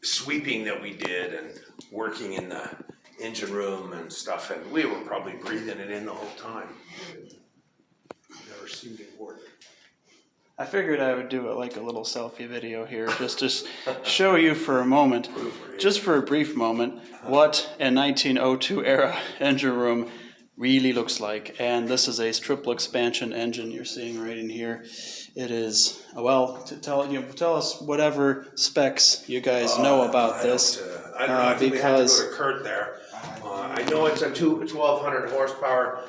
sweeping that we did and working in the engine room and stuff, and we were probably breathing it in the whole time. Never seemed to work. I figured I would do it like a little selfie video here, just to show you for a moment, just for a brief moment, what a 1902 era engine room really looks like. And this is a triple expansion engine you're seeing right in here. It is, well, tell us whatever specs you guys know about this. I don't know. I think because we have to go to Kurt there. I know it's a 1200 horsepower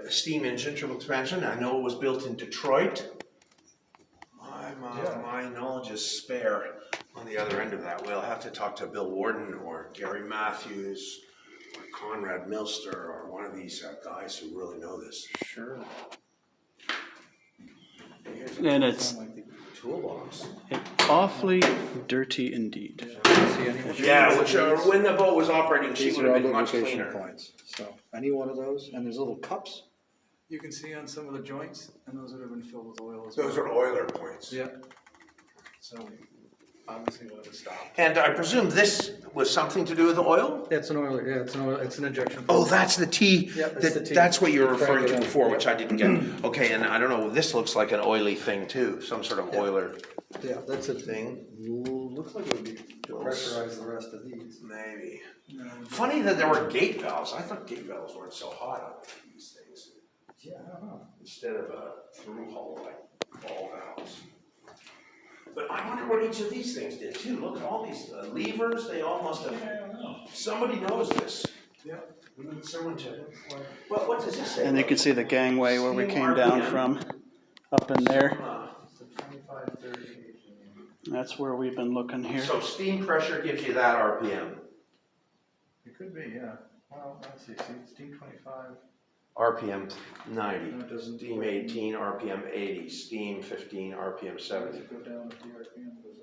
steam engine, triple expansion. I know it was built in Detroit. My knowledge is spare on the other end of that. We'll have to talk to Bill Warden or Gary Matthews or Conrad Milster or one of these guys who really know this. Sure. And it's Toolbox. awfully dirty indeed. Yeah, which when the boat was operating, she would have been much cleaner. Points. So any one of those, and there's little cups. You can see on some of the joints, and those that have been filled with oil as Those well. are oiler points. Yeah. So obviously we'll have to stop. And I presume this was something to do with oil? It's an oil. Yeah, it's an oil. It's an injection. Oh, that's the T. Yeah, that's the T. That's what you were referring Crank it to up. before, which I didn't get. Okay, and I don't know, this looks like an oily thing too, some sort of oiler Yeah, that's a thing. Looks like it would be to pressurize the rest of these. Maybe. Funny that there were gate valves. I thought gate valves weren't so hot on these things. Yeah, I don't know. Instead of a through hole like ball valves. But I wonder what each of these things did too. Look at all these levers, they all must have. I don't know. Somebody knows this. Yeah. We need someone to. Well, what does this say? And you can see the gangway where we came down from, up in there. It's a 25, 30 kg. That's where we've been looking here. So steam pressure gives you that RPM. It could be, yeah. Well, let's see. See, it's D25. RPM 90, No, it doesn't. steam 18, RPM 80, steam 15, RPM Does 70. it go down if the RPM goes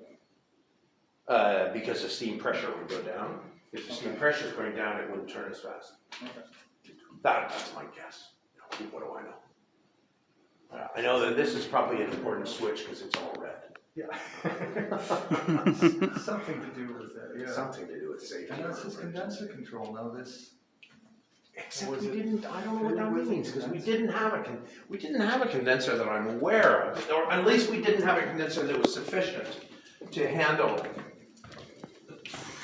up? Because the steam pressure would go down. If the steam pressure is going down, it wouldn't turn as fast. Okay. That's my guess. What do I know? I know that this is probably an important switch because it's all red. Yeah. Something to do with that, yeah. Something to do with safety. And that's just condenser control now, this. Except Was we it didn't, I don't know what that fitted with means, a because we condenser? didn't have a condenser that I'm aware of, or at least we didn't have a condenser that was sufficient to handle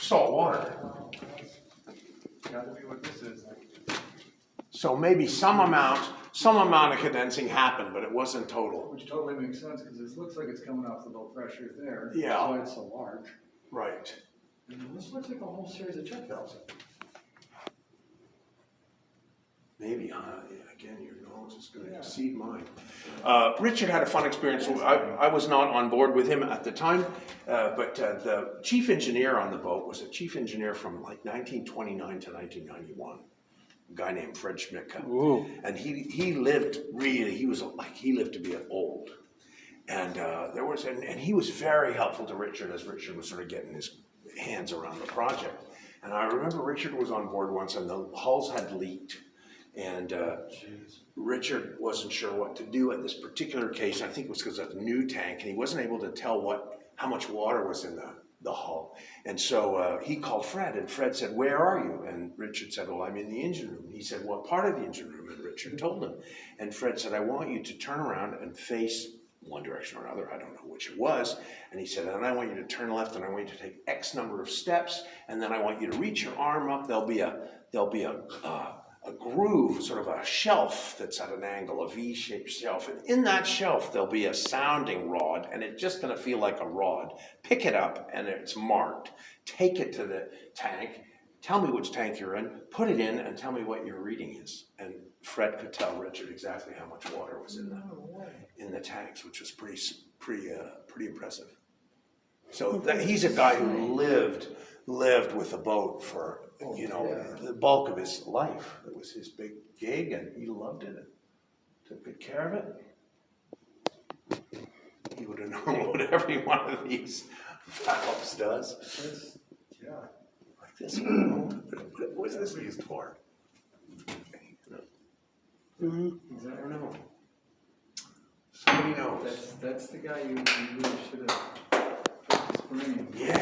salt water. Gotta be what this is. So maybe some amount of condensing happened, but it wasn't total. Which totally makes sense, because it looks like it's coming off the low pressure there. Yeah. That's why it's so large. Right. And this looks like a whole series of check valves. Maybe, again, your knowledge is going to exceed mine. Richard had a fun experience. I was not on board with him at the time, but the chief engineer on the boat was a chief engineer from like 1929 to 1991, a guy named Fred Schmidt. Ooh. And he lived to be old. And and he was very helpful to Richard as Richard was sort of getting his hands around the project. And I remember Richard was on board once and the hulls had leaked. And Richard wasn't sure what to do at this particular case. I think it was because of the new tank, and he wasn't able to tell how much water was in the hull. And so he called Fred, and Fred said, "Where are you?" And Richard said, "Well, I'm in the engine room." He said, "What part of the engine room?" And Richard told him. And Fred said, "I want you to turn around and face one direction or another. I don't know which it was." And he said, "And I want you to turn left, and I want you to take X number of steps, and then I want you to reach your arm up. There'll be a groove, sort of a shelf that's at an angle, a V-shaped shelf. And in that shelf, there'll be a sounding rod, and it's just going to feel like a rod. Pick it up, and it's marked. Take it to the tank. Tell me which tank you're in. Put it in, and tell me what your reading is." And Fred could tell Richard exactly how much water was in the tanks, which was pretty impressive. So he's a guy who lived with the boat for the bulk of his life. It was his big gig, and he loved it and took good care of it. He would have known what every one of these valves does. Like this one. What was this used for? I don't know. Somebody knows. That's the guy you really should have put the spring. Yeah.